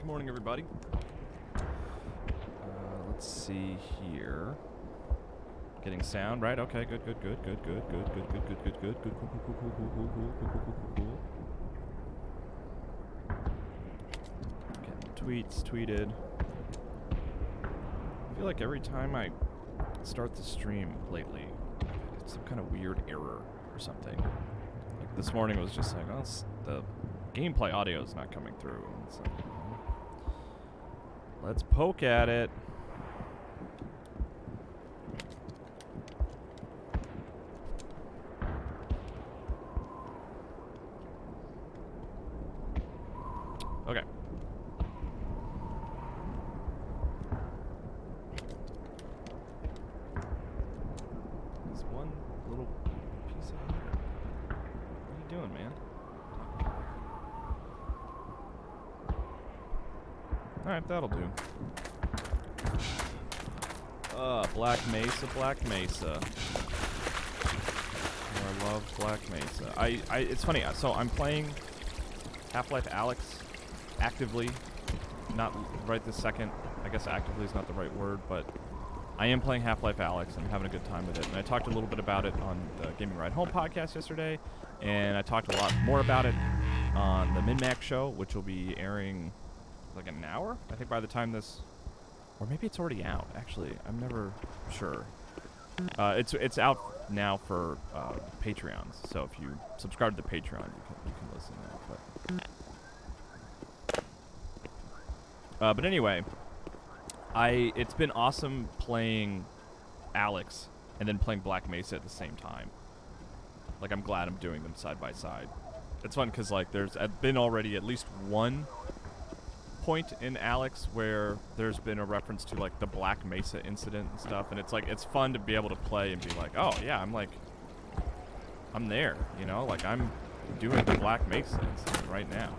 Good morning, everybody. Let's see here. Getting sound, right? Okay, good. Getting tweets tweeted. I feel like every time I start the stream lately, it's some kind of weird error or something. Like this morning it was just like, oh, the gameplay audio is not coming through. And it's like, let's poke at it. Okay. There's one little piece of hair. What are you doing, man? Alright, that'll do. Black Mesa. Oh, I love Black Mesa. It's funny, so I'm playing Half-Life Alyx actively. Not right this second. I guess actively is not the right word, but I am playing Half-Life Alyx and I'm having a good time with it. And I talked a little bit about it on the Gaming Ride Home podcast yesterday, and I talked a lot more about it on the Min-Max show, which will be airing like an hour, I think, by the time this, or maybe it's already out. Actually, I'm never sure. It's out now for Patreons. So if you subscribe to the Patreon, you can listen to that. But anyway, it's been awesome playing Alyx and then playing Black Mesa at the same time. Like, I'm glad I'm doing them side by side. It's fun because like there's been already at least one point in Alyx where there's been a reference to like the Black Mesa incident and stuff, and it's like it's fun to be able to play and be like, oh yeah, I'm there, you know, like I'm doing the Black Mesa incident right now.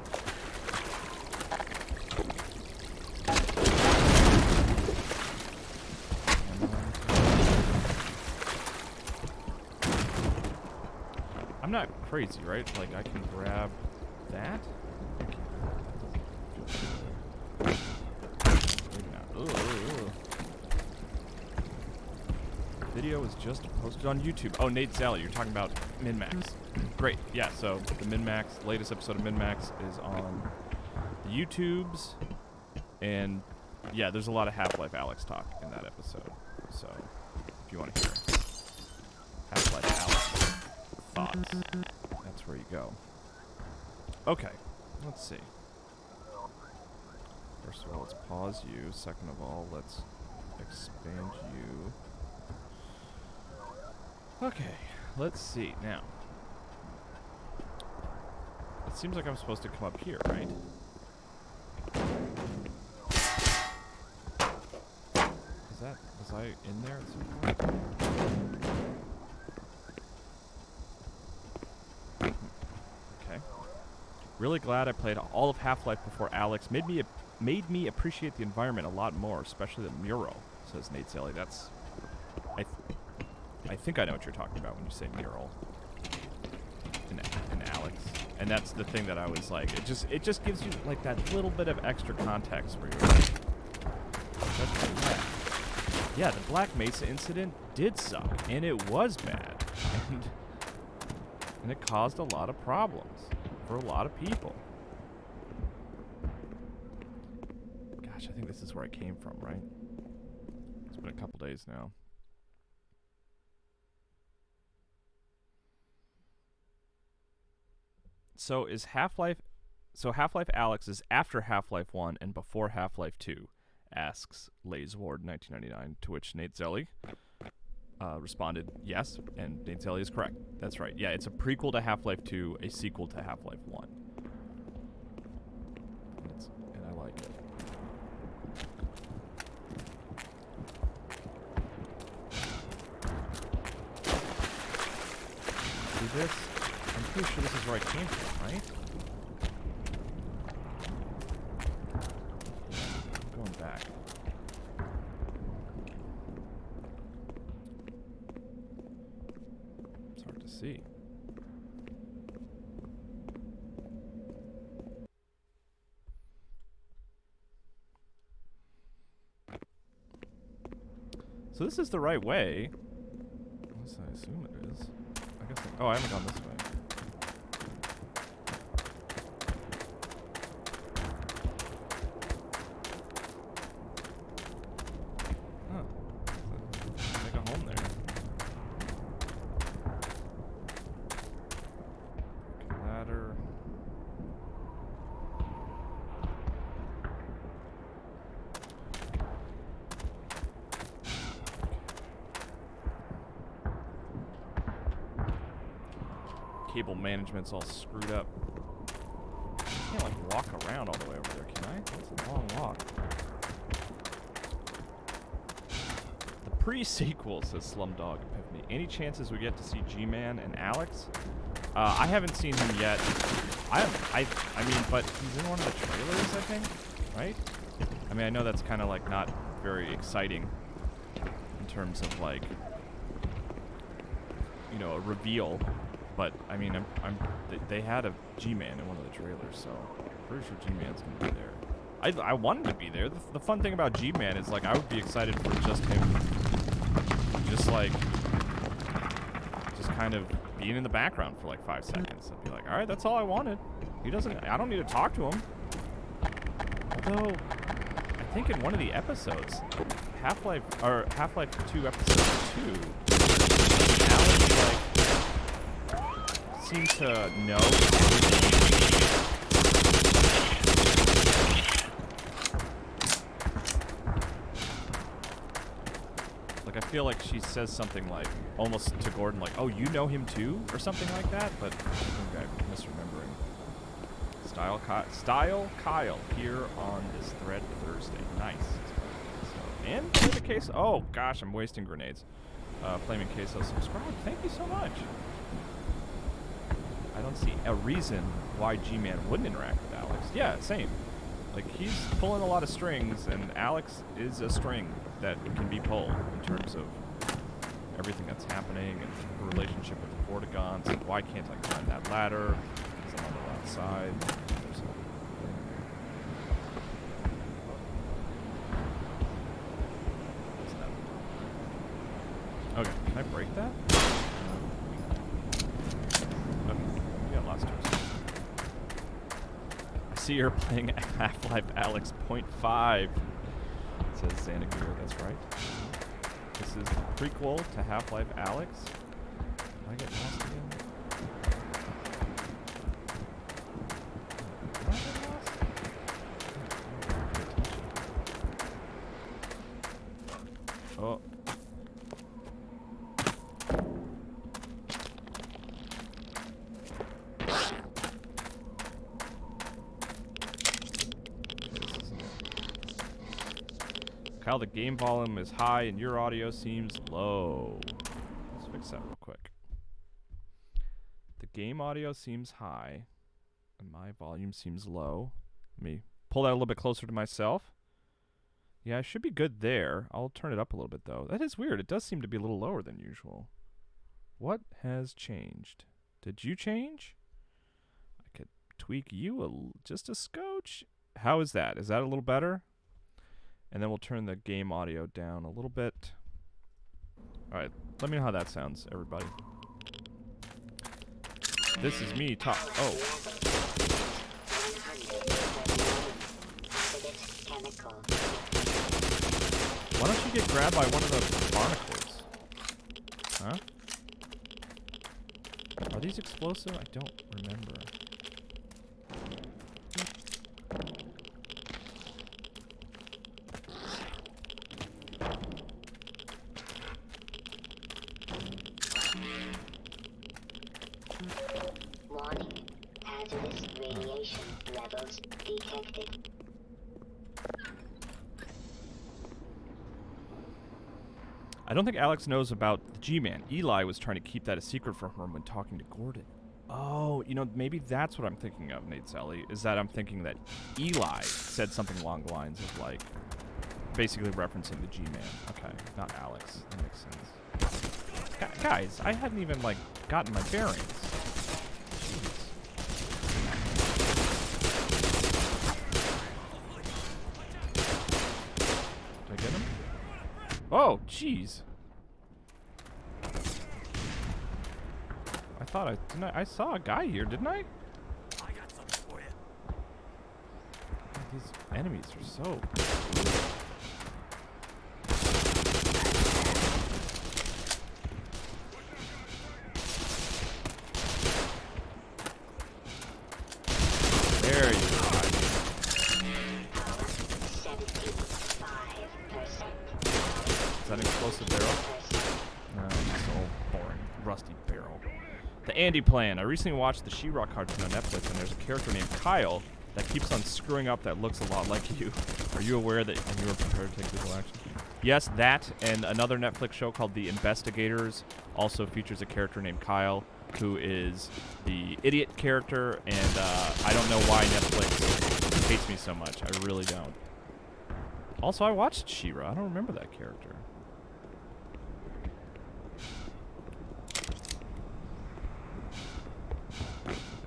I'm not crazy, right? Like I can grab that. Video was just posted on YouTube. Oh, Nate Zally, you're talking about Min-Max. Great. Yeah, so the Min-Max, latest episode of Min-Max is on the YouTubes. And yeah, there's a lot of Half-Life Alyx talk in that episode. So if you want to hear Half-Life Alyx thoughts, that's where you go. Okay, let's see. First of all, let's pause you. Second of all, let's expand you. Okay, let's see. Now, it seems like I'm supposed to come up here, right? Was I in there at some point? Okay. Really glad I played all of Half-Life before Alyx. Made me appreciate the environment a lot more, especially the mural, says Nate Zally. That's... I think I know what you're talking about when you say mural in Alyx. And that's the thing that I was like, it just gives you like that little bit of extra context where you're like, yeah, the Black Mesa incident did suck, and it was bad. And it caused a lot of problems for a lot of people. Gosh, I think this is where I came from, right? It's been a couple days now. So Half-Life Alyx is after Half-Life 1 and before Half-Life 2, asks Lazeward 1999, to which Nate Zally responded, yes, and Nate Zally is correct. That's right. Yeah, it's a prequel to Half-Life 2, a sequel to Half-Life 1. And I like it. See this? I'm pretty sure this is where I came from, right? I'm going back. It's hard to see. So this is the right way. At least I assume it is. I guess oh, I haven't gone this way. Huh. Make a home there. Ladder. Cable management's all screwed up. I can't like walk around all the way over there, can I? That's a long walk. The pre-sequel, says Slumdog Epiphany. Any chances we get to see G-Man and Alex? I haven't seen him yet. I mean, but he's in one of the trailers, I think, right? I mean, I know that's kind of like not very exciting in terms of like, you know, a reveal. But I mean, they had a G-Man in one of the trailers, so I'm pretty sure G-Man's gonna be there. I want him to be there. The fun thing about G-Man is like I would be excited for just him, just kind of being in the background for like 5 seconds. I'd be like, all right, that's all I wanted. He doesn't. I don't need to talk to him. Although, I think in one of the episodes, Half-Life 2 episode 2, Alex like seemed to know. Like, I feel like she says something like, almost to Gordon, like, oh, you know him too? Or something like that, but I think I'm misremembering. Style Kyle here on this thread Thursday. Nice. So, and play the case. Oh, gosh, I'm wasting grenades. Flaming Queso, subscribe. Thank you so much. I don't see a reason why G-Man wouldn't interact with Alex. Yeah, same. Like, he's pulling a lot of strings, and Alex is a string that can be pulled in terms of everything that's happening and the relationship with the Portagons. And why can't I climb that ladder? Because I'm on the wrong side. Okay, can I break that? Okay, we got lost doors. I see you're playing Half-Life Alyx 0.5. Says Xanagir, that's right. This is the prequel to Half-Life Alyx. Did I get lost again? Did I get lost? Oh. Kyle, the game volume is high and your audio seems low. Let's fix that real quick. The game audio seems high and my volume seems low. Let me pull that a little bit closer to myself. Yeah, I should be good there. I'll turn it up a little bit though. That is weird. It does seem to be a little lower than usual. What has changed? Did you change? I could tweak you just a scotch. How is that? Is that a little better? And then we'll turn the game audio down a little bit. Alright, let me know how that sounds, everybody. This is me talk. Oh. Why don't you get grabbed by one of the barnacles? Huh? Are these explosive? I don't remember. Warning. Hazardous radiation levels detected. I don't think Alex knows about the G-Man. Eli was trying to keep that a secret from her when talking to Gordon. Oh, you know, maybe that's what I'm thinking of, Nate Sally, is that I'm thinking that Eli said something along the lines of, like, basically referencing the G-Man. Okay, not Alex. That makes sense. Guys, I hadn't even, like, gotten my bearings. Jeez. Did I get him? Oh, jeez. I thought I saw a guy here, didn't I? I got something for you. These enemies are so... There you go. Is that an explosive barrel? No, it's just an old boring, rusty barrel. The Andy Plan. I recently watched the She-Ra cartoon on Netflix, and there's a character named Kyle that keeps on screwing up that looks a lot like you. Are you aware that you are prepared to take legal action? Yes, that and another Netflix show called The Investigators also features a character named Kyle, who is the idiot character, and I don't know why Netflix hates me so much. I really don't. Also, I watched She-Ra. I don't remember that character.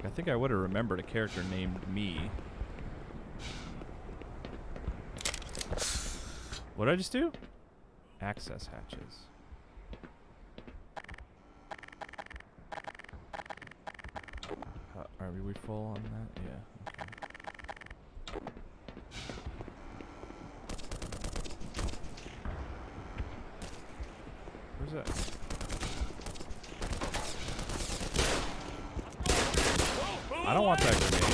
I think I would have remembered a character named me. What did I just do? Access hatches. Are we full on that? Yeah. Okay. Where's that? I don't want that grenade.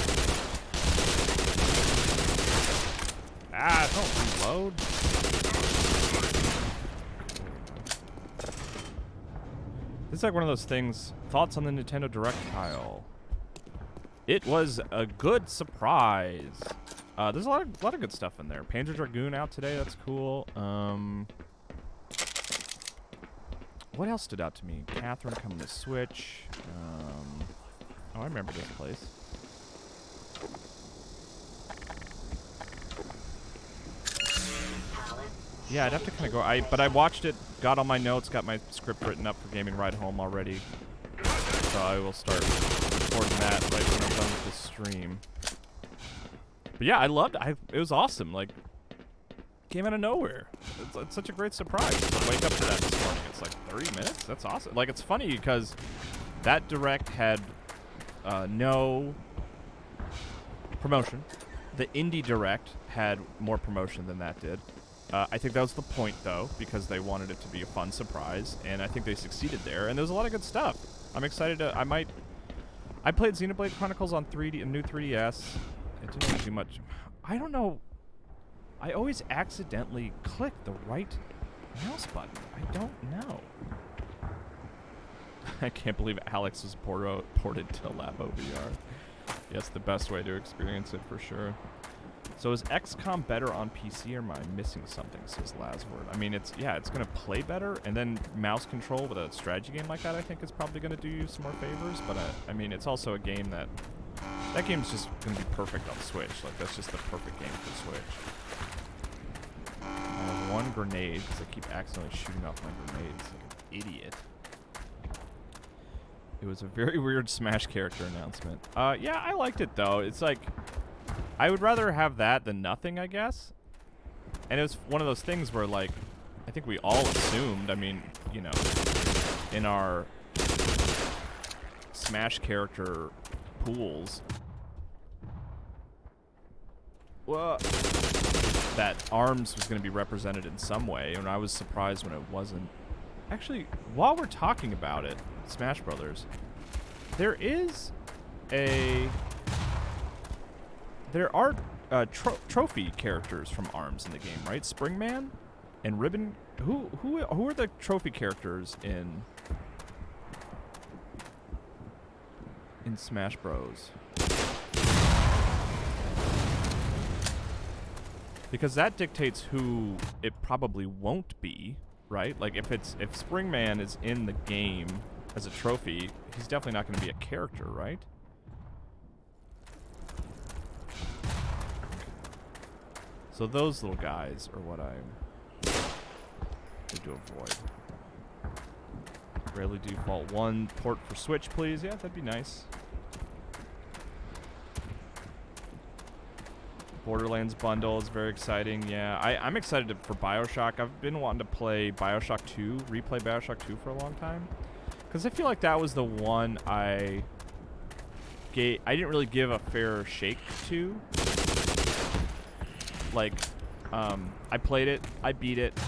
Ah, don't reload. This is like one of those things. Thoughts on the Nintendo Direct, Kyle? It was a good surprise. There's a lot of good stuff in there. Panzer Dragoon out today. That's cool. What else stood out to me? Catherine coming to Switch. Oh, I remember this place. Yeah, I'd have to kind of go. But I watched it, got all my notes, got my script written up for Gaming Ride Home already. So I will start recording that right when I'm done with this stream. But yeah, I loved it. It was awesome. Like, came out of nowhere. It's such a great surprise to wake up to that this morning. It's like 30 minutes. That's awesome. Like, it's funny because that Direct had no promotion. The Indie Direct had more promotion than that did. I think that was the point, though, because they wanted it to be a fun surprise, and I think they succeeded there. And there was a lot of good stuff. I'm excited to. I played Xenoblade Chronicles on 3D, a new 3DS. It didn't really do much. I don't know. I always accidentally click the right mouse button. I don't know. I can't believe Alex was ported to Labo VR. Yes, the best way to experience it for sure. So is XCOM better on PC, or am I missing something, says Lazword? I mean, it's going to play better, and then mouse control with a strategy game like that, I think, is probably going to do you some more favors. But, I mean, it's also a game that game's just going to be perfect on Switch. Like, that's just the perfect game for Switch. I have one grenade, because I keep accidentally shooting off my grenades like an idiot. It was a very weird Smash character announcement. Yeah, I liked it, though. It's like, I would rather have that than nothing, I guess. And it was one of those things where, like, I think we all assumed, I mean, you know, in our Smash character pools, well, that ARMS was going to be represented in some way, and I was surprised when it wasn't. Actually, while we're talking about it, Smash Brothers, there are trophy characters from ARMS in the game, right? Springman and Ribbon. Who are the trophy characters in Smash Bros? Because that dictates who it probably won't be, right? Like if Springman is in the game as a trophy, he's definitely not going to be a character, right? So those little guys are what I need to avoid. Rarely default 1 port for Switch, please. Yeah, that'd be nice. Borderlands bundle is very exciting. Yeah, I'm excited for BioShock. I've been wanting to play BioShock 2, replay BioShock 2 for a long time. Because I feel like that was the one I didn't really give a fair shake to. Like, I played it, I beat it,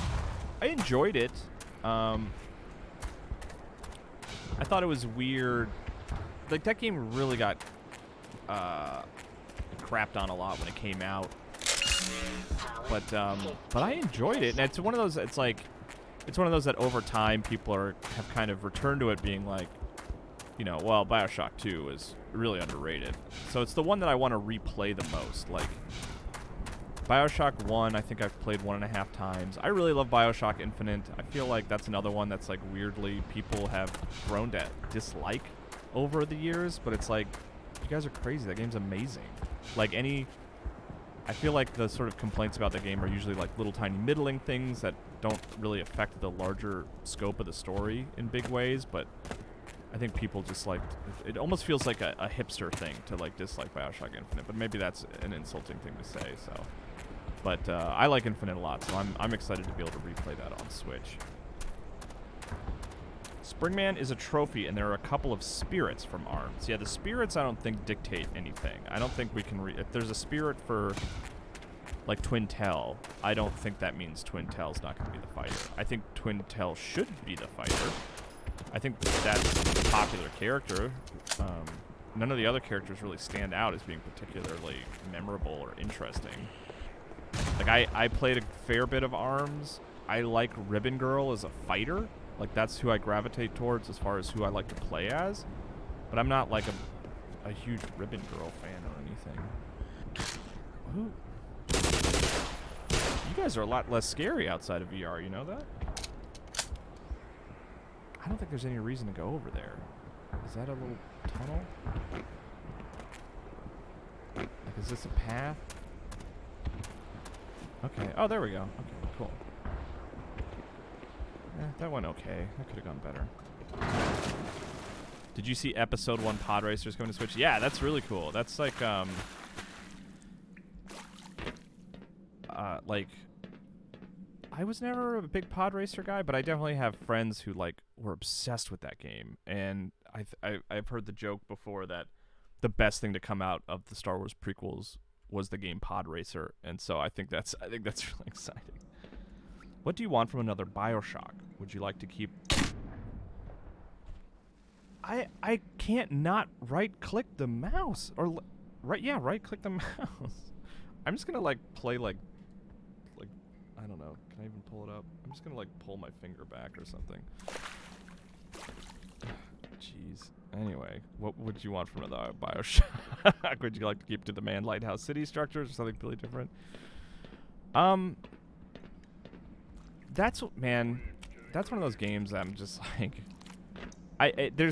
I enjoyed it. I thought it was weird. Like, that game really got crapped on a lot when it came out. But I enjoyed it, and it's one of those. It's like, it's one of those that over time people have kind of returned to it, being like, you know, well, BioShock 2 is really underrated. So it's the one that I want to replay the most. Like, BioShock 1, I think I've played 1.5 times. I really love BioShock Infinite. I feel like that's another one that's like weirdly people have grown to dislike over the years, but it's like, you guys are crazy. That game's amazing. Like, I feel like the sort of complaints about the game are usually like little tiny middling things that don't really affect the larger scope of the story in big ways, but I think people just like, it almost feels like a hipster thing to like dislike BioShock Infinite, but maybe that's an insulting thing to say, so. But I like Infinite a lot, so I'm excited to be able to replay that on Switch. Springman is a trophy, and there are a couple of spirits from ARMS. Yeah, the spirits I don't think dictate anything. I don't think we can if there's a spirit for, like, Twintel, I don't think that means Twintel's not going to be the fighter. I think Twintel should be the fighter. I think that's a popular character. None of the other characters really stand out as being particularly memorable or interesting. Like, I played a fair bit of ARMS. I like Ribbon Girl as a fighter. Like, that's who I gravitate towards as far as who I like to play as. But I'm not, like, a huge Ribbon Girl fan or anything. Ooh. You guys are a lot less scary outside of VR, you know that? I don't think there's any reason to go over there. Is that a little tunnel? Like, is this a path? Okay. Oh, there we go. Okay, cool. That went okay. That could have gone better. Did you see Episode 1 Pod Racers coming to Switch? Yeah, that's really cool. That's like, I was never a big pod racer guy, but I definitely have friends who, like, were obsessed with that game. And I've heard the joke before that the best thing to come out of the Star Wars prequels was the game Pod Racer, and so I think that's really exciting. What do you want from another BioShock? Would you like to keep? I can't not right-click the mouse or right click the mouse. I'm just gonna like play like I don't know. Can I even pull it up? I'm just gonna like pull my finger back or something. Jeez. Anyway, what would you want from another BioShock? Would you like to keep to the manned lighthouse city structures or something really different? That's one of those games that I'm just like, there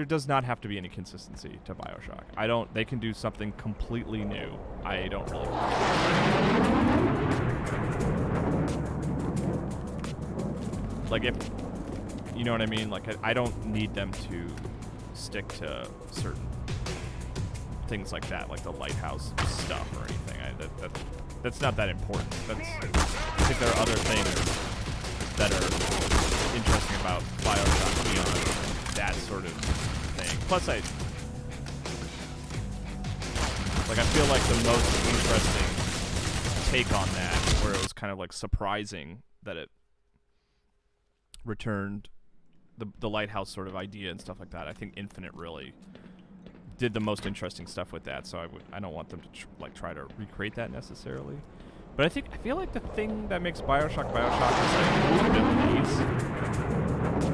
does not have to be any consistency to BioShock. They can do something completely new. I don't really like, if you know what I mean. Like, I don't need them to stick to certain things like that, like the lighthouse stuff or anything. That's not that important. I think there are other things that are interesting about BioShock beyond that sort of thing. Plus, I feel like the most interesting take on that, where it was kind of like surprising that it returned the lighthouse sort of idea and stuff like that. I think Infinite really did the most interesting stuff with that, so I don't want them to try to recreate that necessarily. But I feel like the thing that makes BioShock is like cool abilities,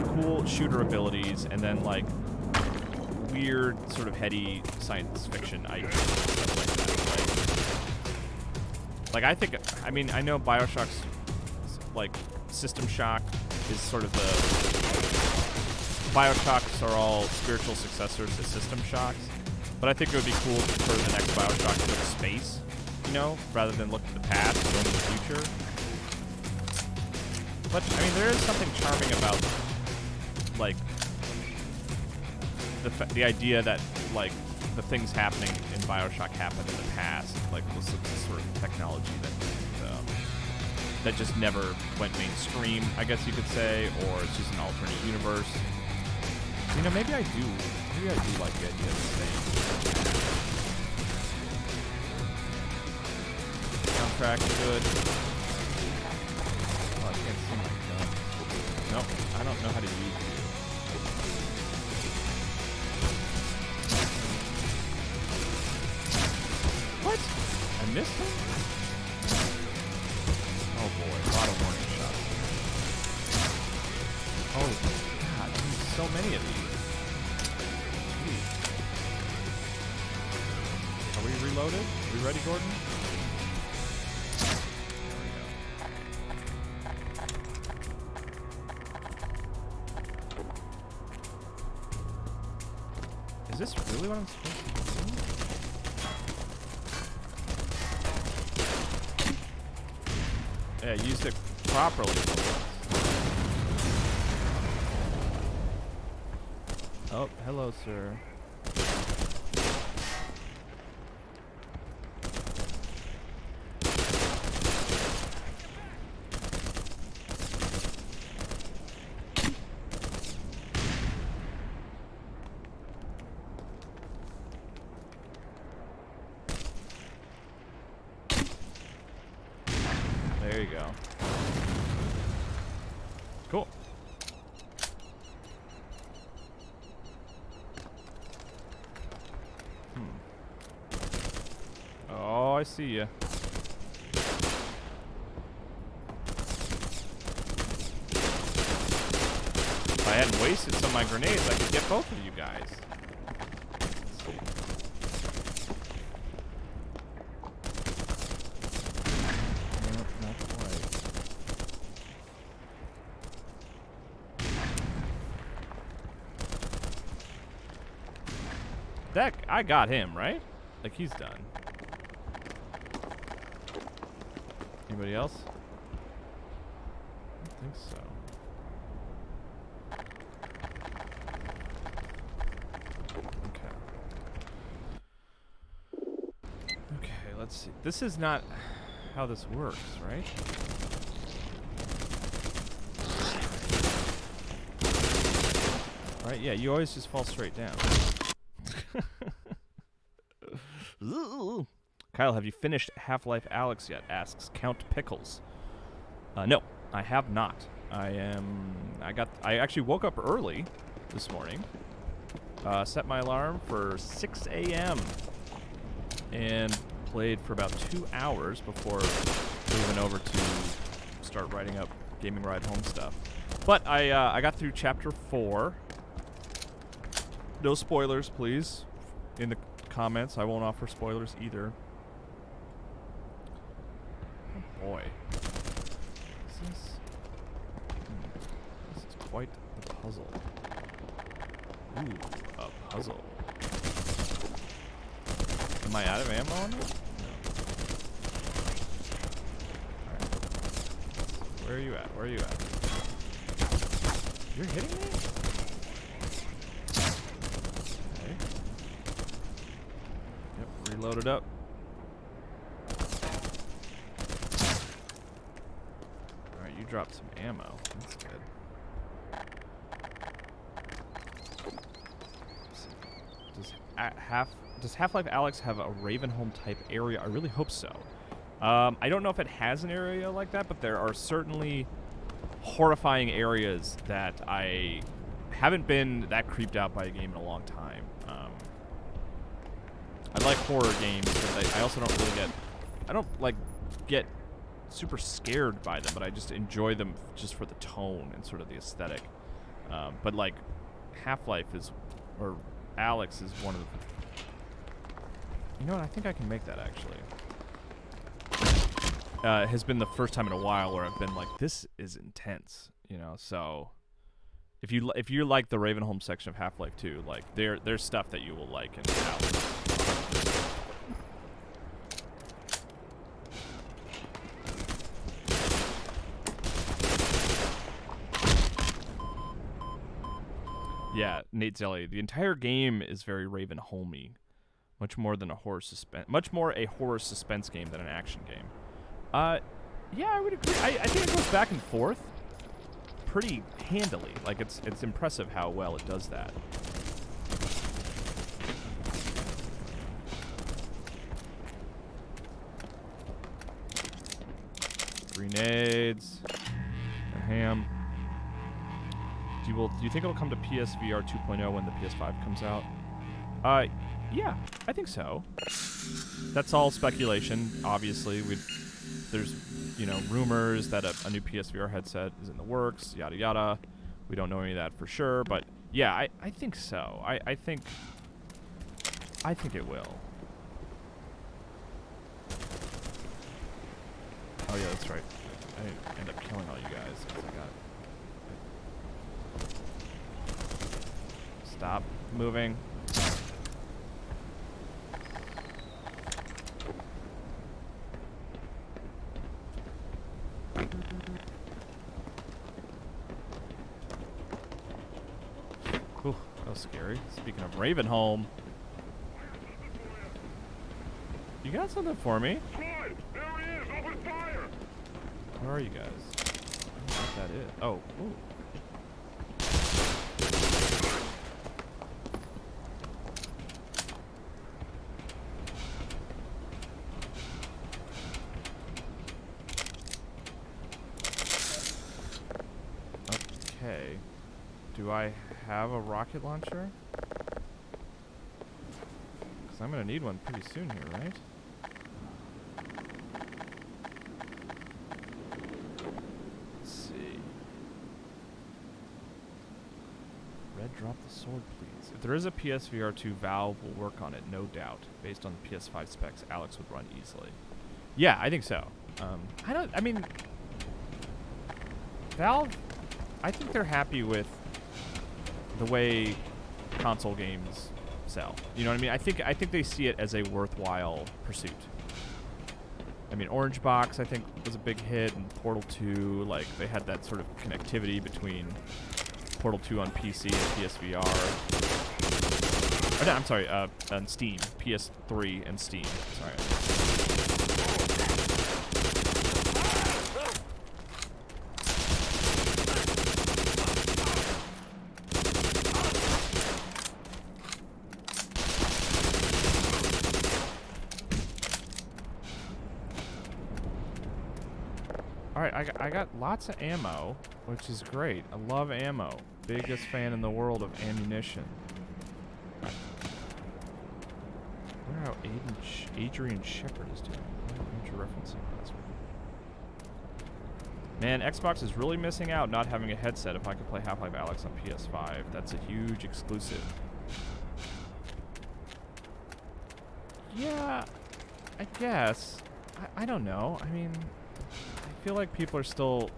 cool shooter abilities, and then like weird sort of heady science fiction ideas, stuff like that. I know BioShock's like System Shock is sort of BioShocks are all spiritual successors to System Shocks, but I think it would be cool for the next BioShock to go to space, you know, rather than look to the past and go into the future. But, I mean, there is something charming about, like, the idea that, like, the things happening in Bioshock happened in the past, like this sort of technology that just never went mainstream, I guess you could say, or it's just an alternate universe. You know, maybe I do like the idea of this thing. Soundtrack good. Oh, I can't see my gun. Nope, I don't know how to use it. What? I missed him? Oh boy, a lot of warning shots. Oh god, there's so many of these. Jeez. Are we reloaded? Are we ready, Gordon? Is this really what I'm supposed to do? Yeah, I used it properly. Oh, hello, sir. There you go. Cool. Oh, I see ya. If I hadn't wasted some of my grenades, I could get both of you guys. Let's see. Nope, not quite. That, I got him, right? Like, he's done. Anybody else? I don't think so. Okay. Okay, let's see. This is not how this works, right? Right, yeah, you always just fall straight down. Kyle, have you finished Half-Life Alyx yet? Asks Count Pickles. No, I have not. I actually woke up early this morning. Set my alarm for 6 a.m. and played for about 2 hours before moving over to start writing up Gaming Ride Home stuff. But I got through Chapter 4. No spoilers, please. In the comments, I won't offer spoilers either. Oh boy. This is quite the puzzle. Ooh, a puzzle. Am I out of ammo on it? No. Alright. Where are you at? Where are you at? You're hitting me? Okay. Yep, reload it up. Alright, you dropped some ammo. That's good. Does Half-Life Alyx have a Ravenholm type area? I really hope so. I don't know if it has an area like that, but there are certainly horrifying areas that I haven't been that creeped out by a game in a long time. I like horror games, but I also don't really get super scared by them, but I just enjoy them just for the tone and sort of the aesthetic. But like Half-Life or Alyx is one of the... You know what? I think I can make that actually. Has been the first time in a while where I've been like, this is intense, you know. So if you like the Ravenholm section of Half-Life 2, like there's stuff that you will like in Alyx. Yeah, Nate Zelly. The entire game is very Ravenholmy. Much more than a horror suspense. Much more a horror suspense game than an action game. Yeah, I would agree. I think it goes back and forth pretty handily. Like it's impressive how well it does that. Grenades. Ham. Do you think it'll come to PSVR 2.0 when the PS5 comes out? Yeah, I think so. That's all speculation. Obviously, there's, you know, rumors that a new PSVR headset is in the works, yada yada. We don't know any of that for sure, but yeah, I think so. I think it will. Oh yeah, that's right. I didn't end up killing all you guys because I got. Stop moving. Ooh, that was scary. Speaking of Ravenholm. You got something for me? Floyd, there he is, open fire! Where are you guys? I don't know what that is. Oh, ooh. Okay. Do I have a rocket launcher? Because I'm going to need one pretty soon here, right? Let's see. Red, drop the sword, please. If there is a PSVR 2, Valve will work on it, no doubt. Based on the PS5 specs, Alex would run easily. Yeah, I think so. I mean, Valve, I think they're happy with the way console games sell. You know what I mean? I think they see it as a worthwhile pursuit. I mean, Orange Box, I think, was a big hit, and Portal 2, like, they had that sort of connectivity between Portal 2 on PC and PSVR. Oh, no, I'm sorry, on Steam. PS3 and Steam. Sorry. Alright, I got lots of ammo, which is great. I love ammo. Biggest fan in the world of ammunition. I wonder how Adrian Shepard is doing. What are you referencing last week? Man, Xbox is really missing out not having a headset if I could play Half-Life Alyx on PS5. That's a huge exclusive. Yeah, I guess. I don't know. I mean, I feel like people are still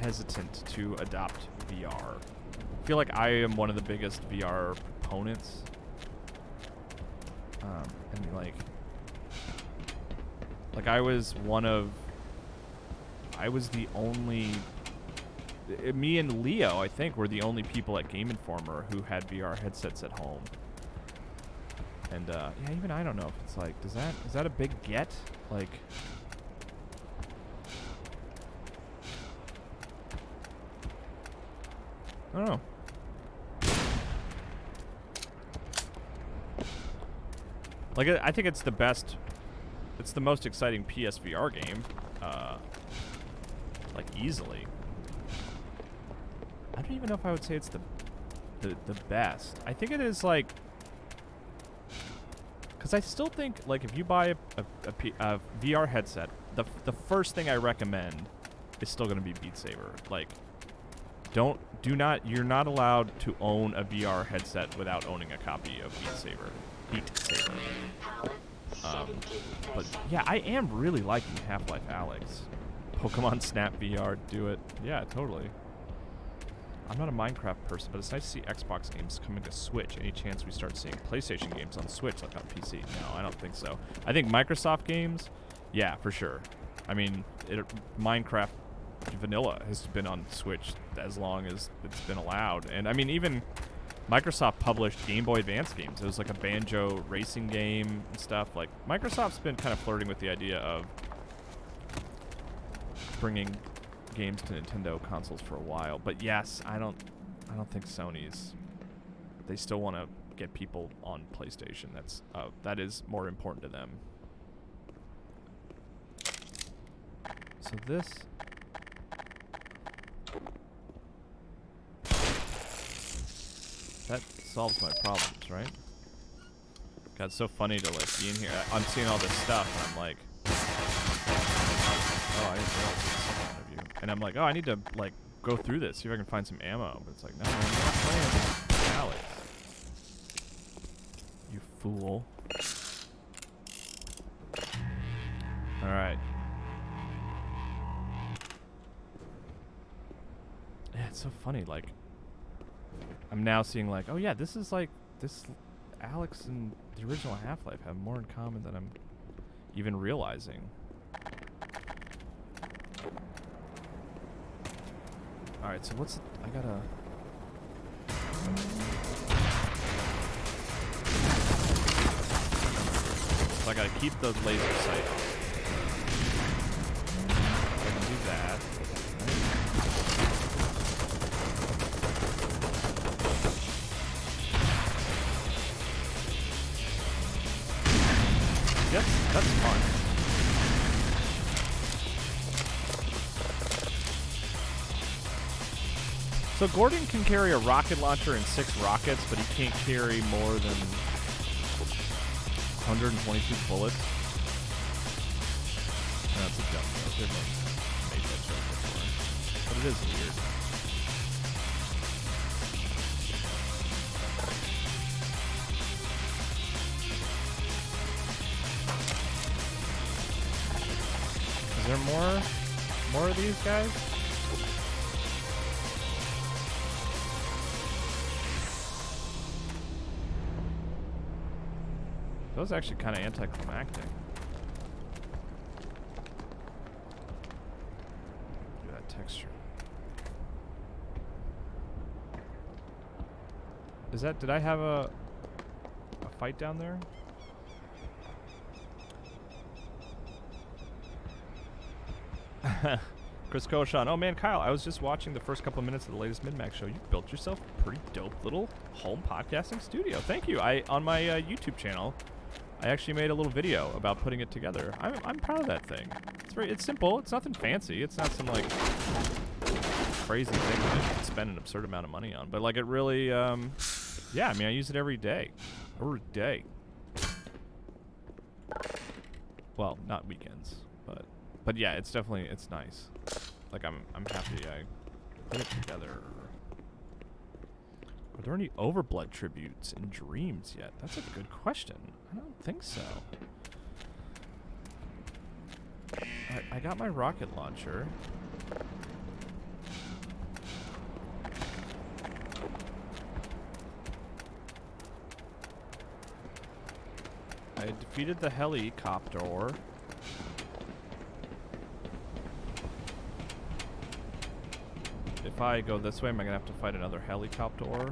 hesitant to adopt VR. I feel like I am one of the biggest VR proponents. And like I was the only, me and Leo, I think, were the only people at Game Informer who had VR headsets at home. And yeah, even I don't know if it's like, is that a big get? Like, I don't know. Like, I think it's the best, it's the most exciting PSVR game, like, easily. I don't even know if I would say it's the best. I think it is, like, because I still think, like, if you buy a VR headset, the first thing I recommend is still going to be Beat Saber. Like, you're not allowed to own a VR headset without owning a copy of Beat Saber. But yeah, I am really liking Half-Life Alyx. Pokemon Snap VR, do it. Yeah, totally. I'm not a Minecraft person, but it's nice to see Xbox games coming to Switch. Any chance we start seeing PlayStation games on Switch like on PC? No, I don't think so. I think Microsoft games, yeah, for sure. I mean, Minecraft Vanilla has been on Switch as long as it's been allowed. And I mean, even Microsoft published Game Boy Advance games. It was like a banjo racing game and stuff. Like, Microsoft's been kind of flirting with the idea of bringing games to Nintendo consoles for a while. But yes, I don't think Sony's. They still want to get people on PlayStation. That is more important to them. So this. That solves my problems, right? God, it's so funny to like be in here. I'm seeing all this stuff, and I'm like, oh, I didn't realize there's a second interview. And I'm like, oh, I need to like go through this, see if I can find some ammo. But it's like, no, man, you're not playing Alex. You fool. All right. Yeah, it's so funny. Like, I'm now seeing like, oh yeah, this is like this. Alex and the original Half-Life have more in common than I'm even realizing. All right, so what's I gotta. So I gotta keep those laser sights. I can do that. That's fun. So Gordon can carry a rocket launcher and 6 rockets, but he can't carry more than 122 bullets. No, that's a dumb joke. They've made that joke before. But it is weird. Is there more of these guys? That was actually kind of anticlimactic. Look at that texture. Is that? Did I have a fight down there? Chris Koshan. Oh man, Kyle, I was just watching the first couple of minutes of the latest Min-Max show. You built yourself a pretty dope little home podcasting studio. Thank you. On my YouTube channel, I actually made a little video about putting it together. I'm proud of that thing. It's simple. It's nothing fancy. It's not some like crazy thing that I can spend an absurd amount of money on. But like it really, yeah. I mean, I use it every day. Every day. Well, not weekends, but yeah, it's definitely nice. Like I'm happy I put it together. Are there any Overblood tributes in Dreams yet? That's a good question. I don't think so. I got my rocket launcher. I defeated the helicopter. If I go this way, am I gonna have to fight another helicopter?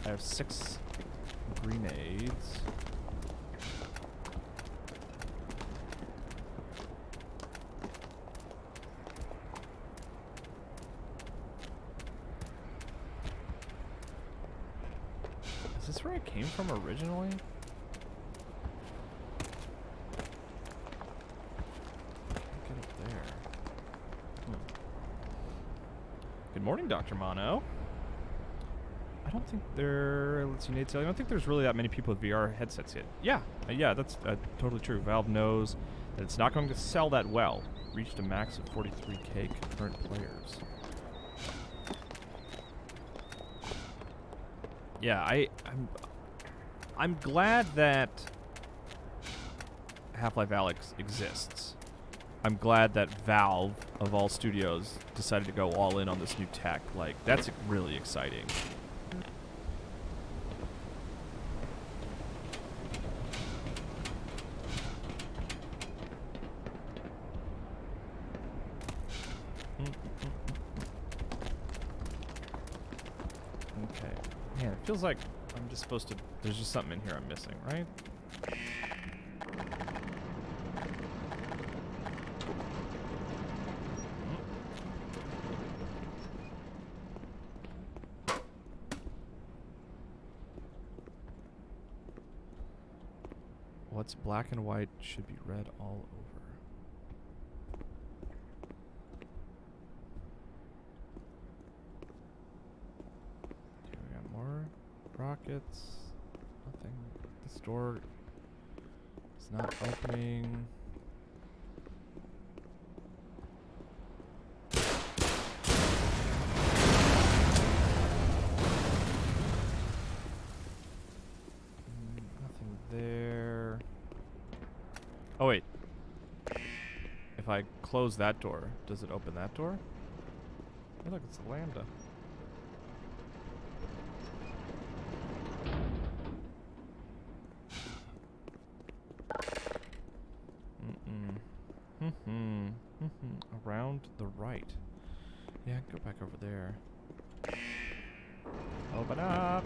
I have 6 grenades. Is this where I came from originally? Get up there. Good morning, Dr. Mono. I don't think let's see, Nate Taylor, I don't think there's really that many people with VR headsets yet. Yeah, that's totally true. Valve knows that it's not going to sell that well. Reached a max of 43K concurrent players. Yeah, I'm glad that Half-Life Alyx exists. I'm glad that Valve, of all studios, decided to go all in on this new tech. Like, that's really exciting. Feels like I'm just supposed to... There's just something in here I'm missing, right? What's black and white should be red all over. Okay, we got more rockets. Nothing. This door is not opening. Nothing there. Oh wait. If I close that door, does it open that door? Hey look, it's a lambda. Around the right. Yeah, go back over there. Open up!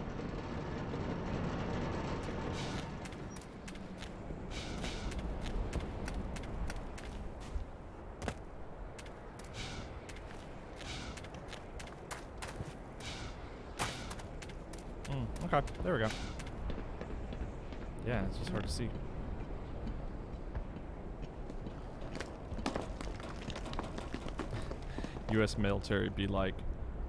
Okay, there we go. Yeah, it's just hard to see. U.S. military be like,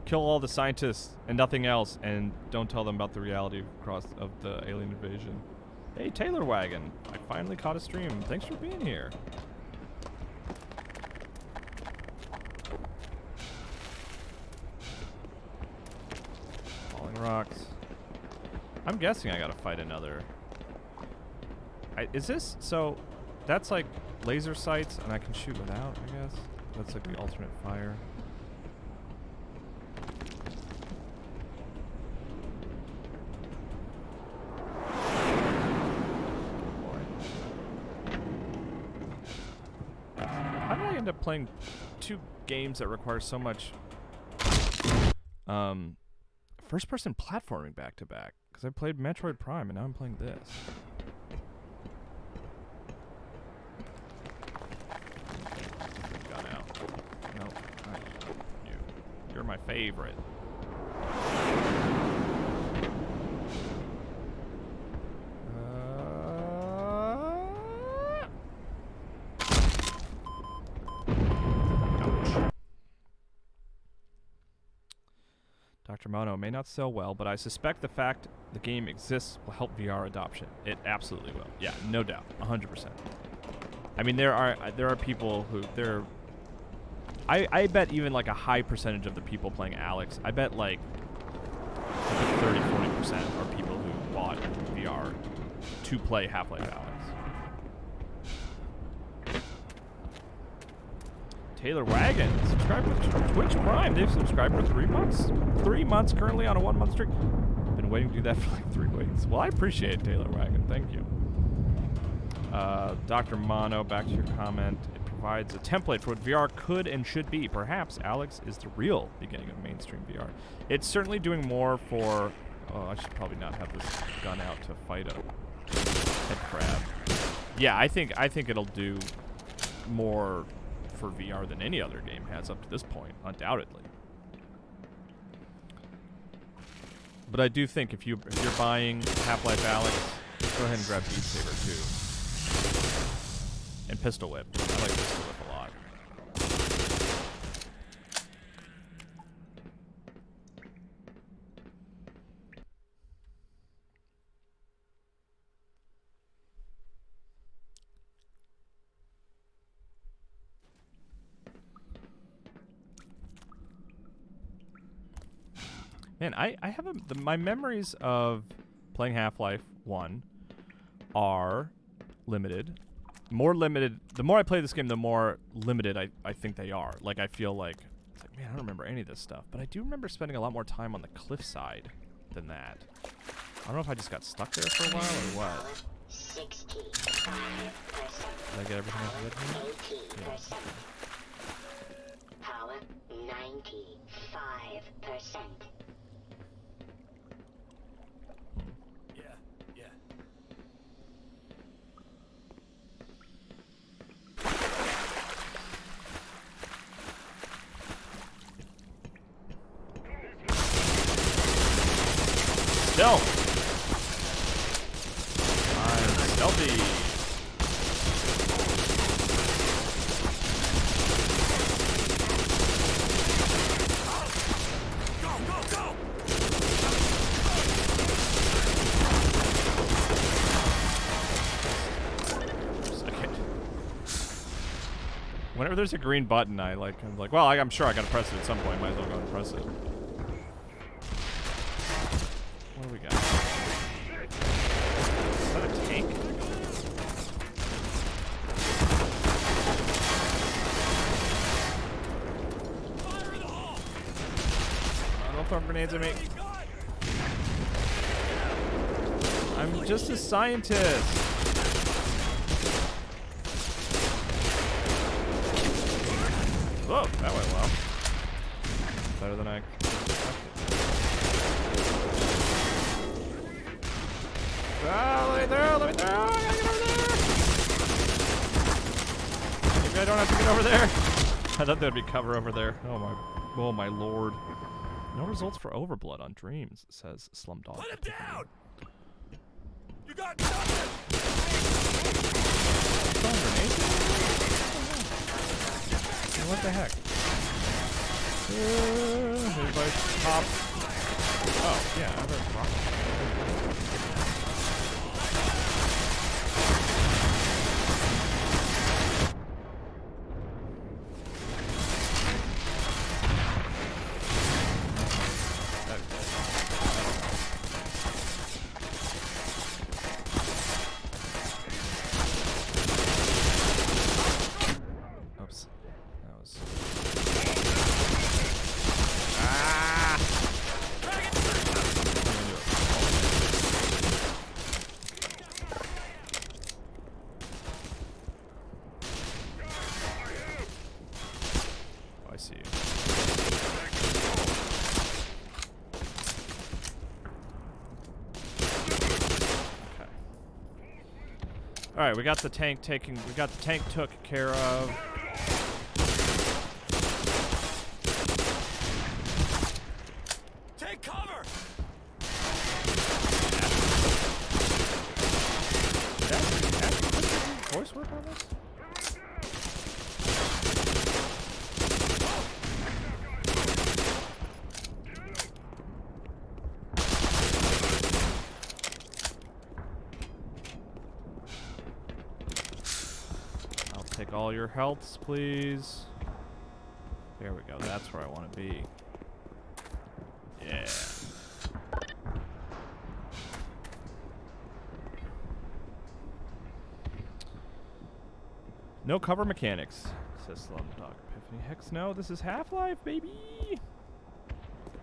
kill all the scientists and nothing else, and don't tell them about the reality of the alien invasion. Hey, Taylor Wagon, I finally caught a stream. Thanks for being here. Falling rocks. I'm guessing I gotta fight another. Is this, so that's like laser sights and I can shoot without, I guess? That's like the alternate fire. How did I end up playing two games that require so much first-person platforming back-to-back? Because I played Metroid Prime and now I'm playing this. Gun out. Nope. You're my favorite. Dr. Mono may not sell well, but I suspect the fact the game exists will help VR adoption. It absolutely will. Yeah, no doubt. 100%. I mean, there are people who... I bet even like a high percentage of the people playing Alex, I bet like 30-40% are people who bought VR to play Half-Life Alex. Taylor Wagon, subscribe with Twitch Prime. They've subscribed for 3 months. 3 months currently on a 1 month streak. Been waiting to do that for like 3 weeks. Well, I appreciate it, Taylor Wagon. Thank you. Dr. Mono, back to your comment. It provides a template for what VR could and should be. Perhaps Alex is the real beginning of mainstream VR. It's certainly doing more for... Oh, I should probably not have this gun out to fight a head crab. Yeah, I think it'll do more for VR than any other game has up to this point, undoubtedly. But I do think if you're buying Half-Life Alex, go ahead and grab Beat Saber too. And Pistol Whip. I like Pistol Whip a lot. Man, I have my memories of playing Half-Life 1 are limited. More limited. The more I play this game, the more limited I think they are. Like, I feel like, it's like, man, I don't remember any of this stuff. But I do remember spending a lot more time on the cliffside than that. I don't know if I just got stuck there for a while or what. 65%. Did I get everything else with me? 80%. Power 95%. don't. I'm stealthy. Go, go, go! Whenever there's a green button, I'm like, well, I'm sure I gotta press it at some point. Might as well go and press it. What do we got? Is that a tank? Fire in the hole! Don't throw grenades at me. Enemy gun! I'm just a scientist. Whoa, that went well. Better than I expected. Ah, let me through, let me through! I gotta get over there! Maybe I don't have to get over there. I thought there'd be cover over there. Oh my lord. No results for overblood on dreams, says Slumdog. Put him down! You got nothing! Throwing grenades? What the heck? Everybody pop. Oh, yeah, I have a rocket. Oops. That was... Oh, I see you. Okay. Alright, we got the tank took care of. Take cover! Voice work on this? I'll take all your healths, please. There we go. That's where I want to be. Yeah. No cover mechanics, says Slumdog Epiphany. Hex no, this is Half-Life, baby!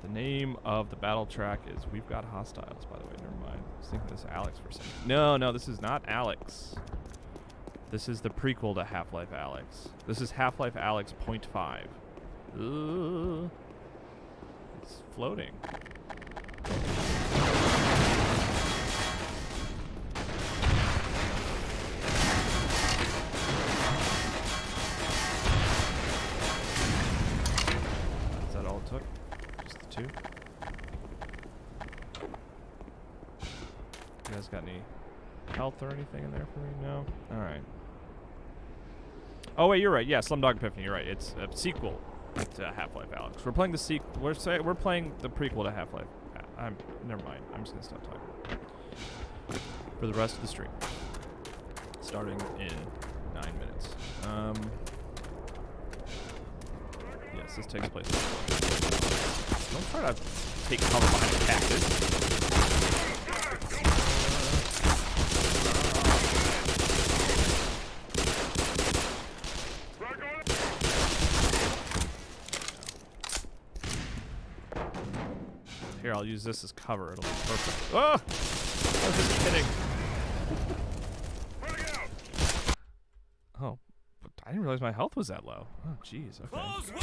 The name of the battle track is We've Got Hostiles, by the way, never mind. I was thinking this is Alex for a second. No, this is not Alex. This is the prequel to Half-Life Alex. This is Half-Life Alex .5. Ugh. It's floating. Is that all it took? Just the two? You guys got any health or anything in there for me? No? Alright. Oh wait, you're right. Yeah, Slumdog Epiphany, you're right. It's a sequel to Half-Life Alex. We're playing the sequel. We're playing the prequel to Half-Life. Never mind. I'm just gonna stop talking for the rest of the stream, starting in 9 minutes. Yes, this takes place. Don't try to take cover behind a cactus. Here, I'll use this as cover. It'll be perfect. Oh! I was just kidding. Oh, but I didn't realize my health was that low. Oh, jeez. Okay. Close way!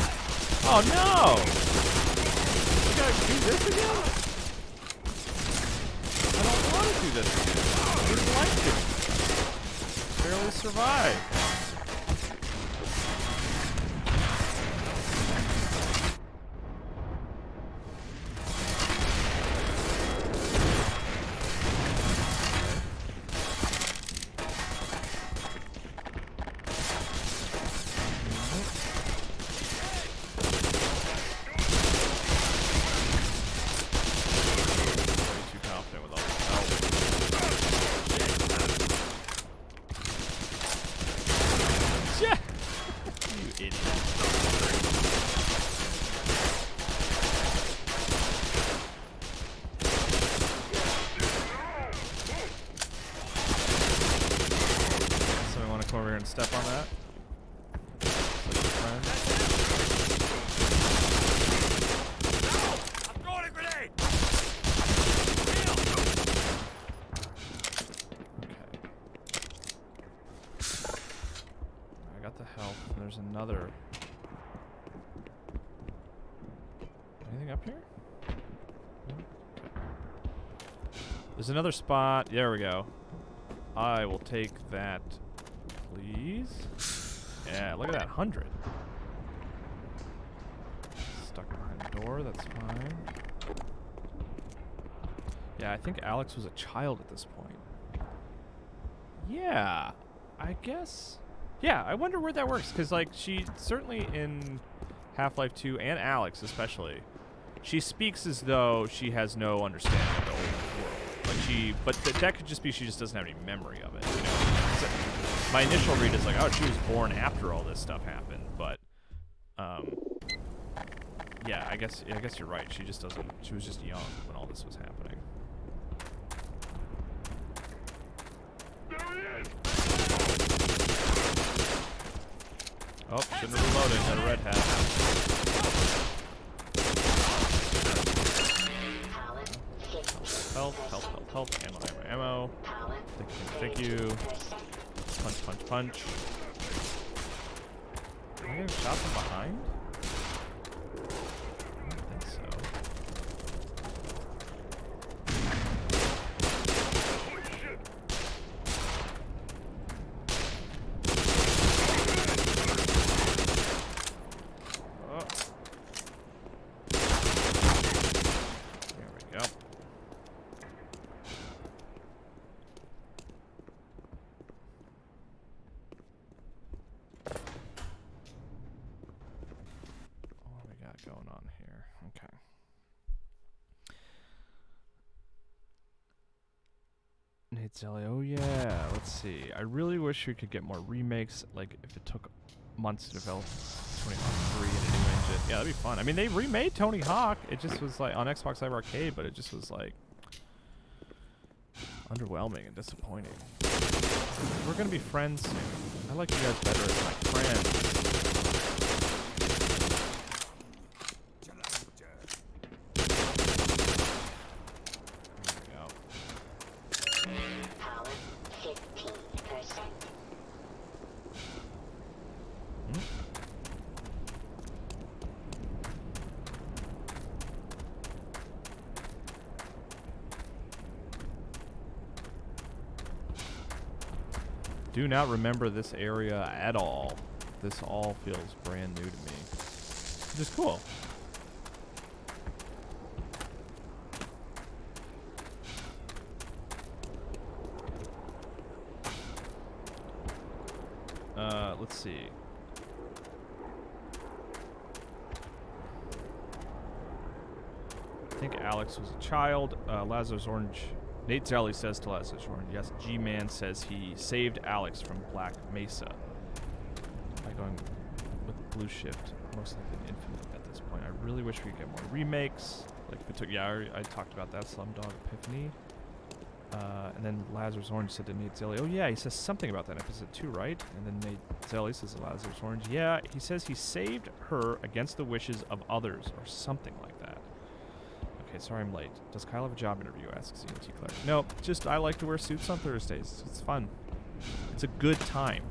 Oh no! We gotta do this again? I don't want to do this again. I didn't like to. Barely survived. and step on that. Like your friend. I'm throwing a grenade! Okay. I got the health. There's another. Anything up here? No? Okay. There's another spot. There we go. I will take that, please. Yeah, look at that, 100. Stuck behind the door, that's fine. Yeah, I think Alex was a child at this point. Yeah, I guess. Yeah, I wonder where that works, because, like, she certainly in Half-Life 2, and Alex especially, she speaks as though she has no understanding of the old world. But that could just be she just doesn't have any memory of it. You know? So my initial read is like, oh, she was born after all this stuff happened. But, yeah, I guess you're right. She just doesn't. She was just young when all this was happening. There he is! Oh, shouldn't have reloaded. Got a red hat. Health. Ammo. Thank you. Punch. Am I getting shot from behind? I don't think so. Holy shit! Oh. There we go. What do we got going on here? Okay. Nate Zelly, oh yeah, let's see. I really wish we could get more remakes, like if it took months to develop Tony Hawk 3 and a new engine. Yeah, that'd be fun. I mean, they remade Tony Hawk. It just was like on Xbox Live Arcade, but it just was like underwhelming and disappointing. We're gonna be friends soon. I like you guys better as my friends. Power 15%. Do not remember this area at all. This all feels brand new to me. Which is cool. Let's see. I think Alex was a child. Lazarus Orange. Nate Zelly says to Lazarus Orange, yes, G-Man says he saved Alex from Black Mesa by going with Blue Shift, most likely Infinite at this point. I really wish we could get more remakes. Like if it took, yeah, I talked about that, Slumdog Epiphany. And then Lazarus Orange said to Nate Zelly, oh yeah, he says something about that in episode 2, right? And then Nate Zelly says to Lazarus Orange, yeah, he says he saved her against the wishes of others or something like that. Okay, sorry I'm late. Does Kyle have a job interview? Asks CNT Claire. No, just I like to wear suits on Thursdays. It's fun. It's a good time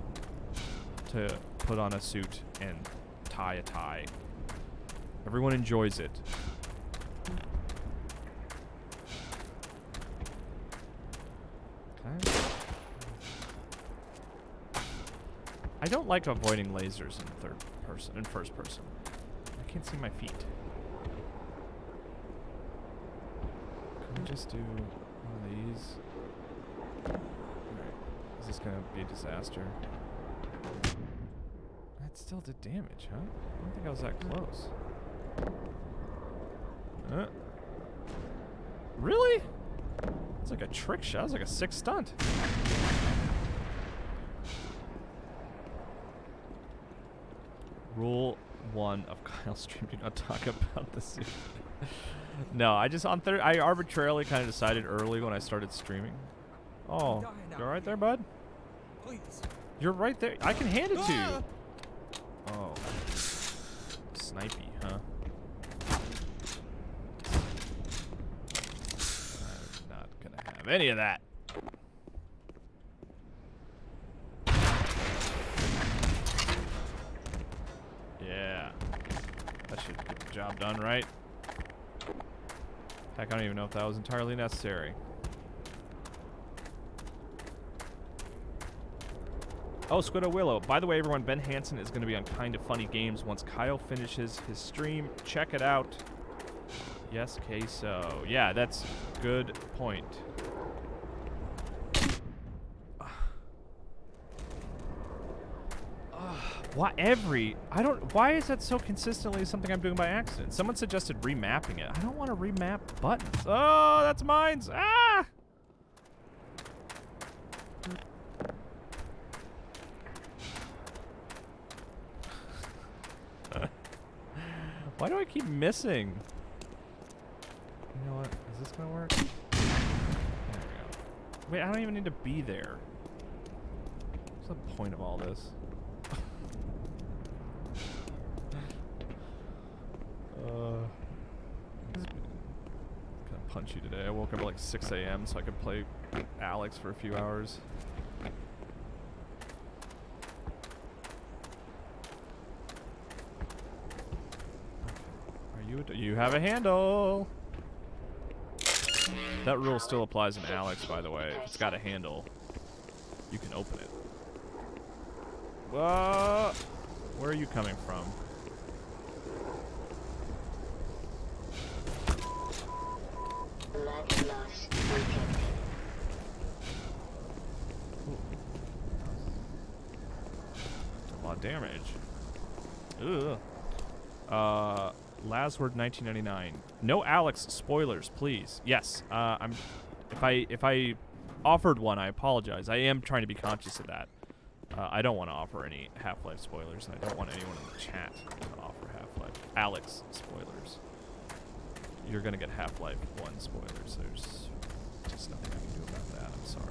to put on a suit and tie a tie. Everyone enjoys it. Okay. I don't like avoiding lasers in first person. I can't see my feet. Can we just do one of these? Alright. Is this gonna be a disaster? That still did damage, huh? I don't think I was that close. Really? It's like a trick shot. It's like a sick stunt. Rule 1 of Kyle's stream: do not talk about the suit. No, I just I arbitrarily kind of decided early when I started streaming. Oh, you all right there, bud? Please. You're right there. I can hand it to you. Oh. Snipey, huh? I'm not gonna have any of that. Yeah. That should get the job done, right? Heck, I don't even know if that was entirely necessary. Oh, Squiddo Willow. By the way, everyone, Ben Hansen is going to be on Kind of Funny Games once Kyle finishes his stream. Check it out. Yes, queso. Yeah, that's good point. Why why is that so consistently something I'm doing by accident? Someone suggested remapping it. I don't want to remap buttons. Oh, that's mine. Ah! Why do I keep missing? You know what? Is this gonna work? There we go. Wait, I don't even need to be there. What's the point of all this? It's kind of punchy today. I woke up at like 6 a.m. so I could play Alex for a few hours. You have a handle. That rule still applies in Alex, by the way. If it's got a handle, you can open it. Whoa! Where are you coming from? Blood loss detected. A lot of damage. Ugh. Lasword 1999. No Alex spoilers, please. Yes. If I offered one, I apologize. I am trying to be conscious of that. I don't want to offer any Half-Life spoilers, and I don't want anyone in the chat to offer Half-Life Alex spoilers. You're gonna get Half-Life 1 spoilers. There's just nothing I can do about that. I'm sorry.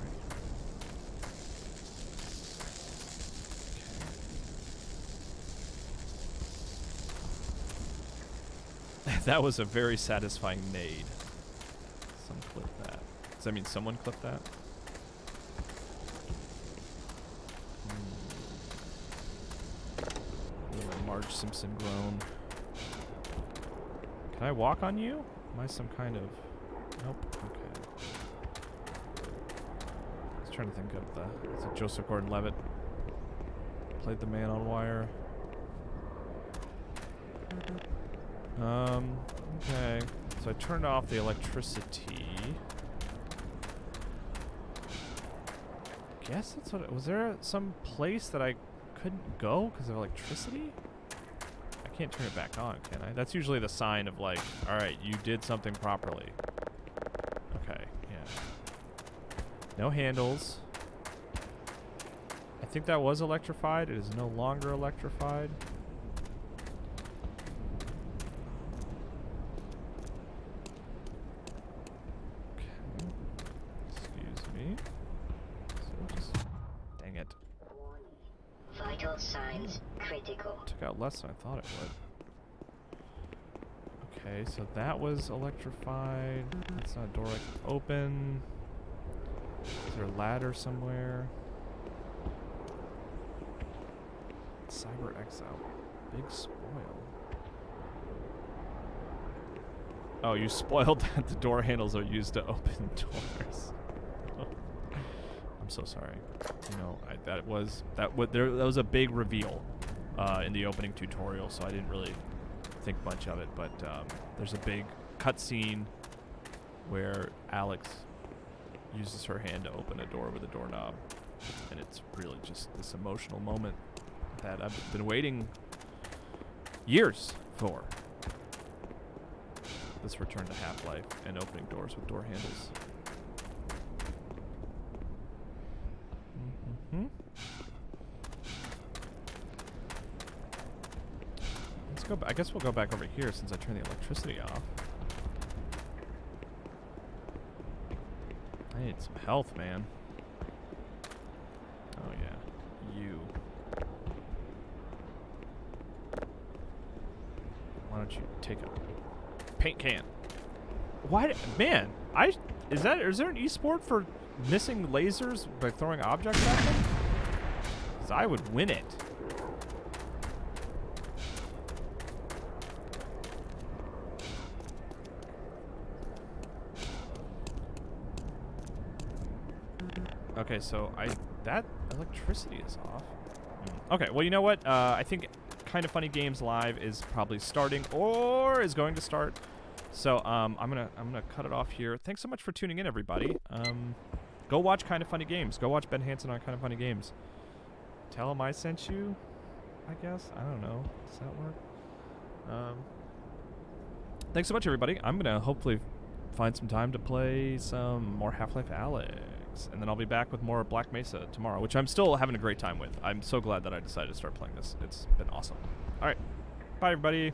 That was a very satisfying nade. Some clipped that. Does that mean someone clipped that? Marge Simpson groan. Can I walk on you? Am I some kind of... Nope. Okay. I was trying to think of the... Is it Joseph Gordon-Levitt? Played the Man on Wire. Okay. So I turned off the electricity. Guess that's what... Was there some place that I couldn't go because of electricity? I can't turn it back on, can I? That's usually the sign of like, alright, you did something properly. Okay, yeah. No handles. I think that was electrified. It is no longer electrified. Vital signs critical. Took out less than I thought it would. Okay, so that was electrified. That's not a door I can open. Is there a ladder somewhere? Cyber Exile. Big spoil. Oh, you spoiled that the door handles are used to open doors. I'm so sorry. You know, that was a big reveal in the opening tutorial, so I didn't really think much of it. But there's a big cutscene where Alex uses her hand to open a door with a doorknob, and it's really just this emotional moment that I've been waiting years for. This return to Half-Life and opening doors with door handles. Let's go. I guess we'll go back over here since I turned the electricity off. I need some health, man. Oh yeah, you. don't you take a paint can? Why, man? Is there an esport for missing lasers by throwing objects at them? 'Cause I would win it. Okay, so that electricity is off. Okay, well, you know what? I think Kind of Funny Games Live is probably starting or is going to start. So I'm gonna cut it off here. Thanks so much for tuning in, everybody. Go watch Kind of Funny Games. Go watch Ben Hansen on Kind of Funny Games. Tell him I sent you, I guess. I don't know. Does that work? Thanks so much, everybody. I'm gonna hopefully find some time to play some more Half-Life Alyx. And then I'll be back with more Black Mesa tomorrow, which I'm still having a great time with. I'm so glad that I decided to start playing this. It's been awesome. All right. Bye, everybody.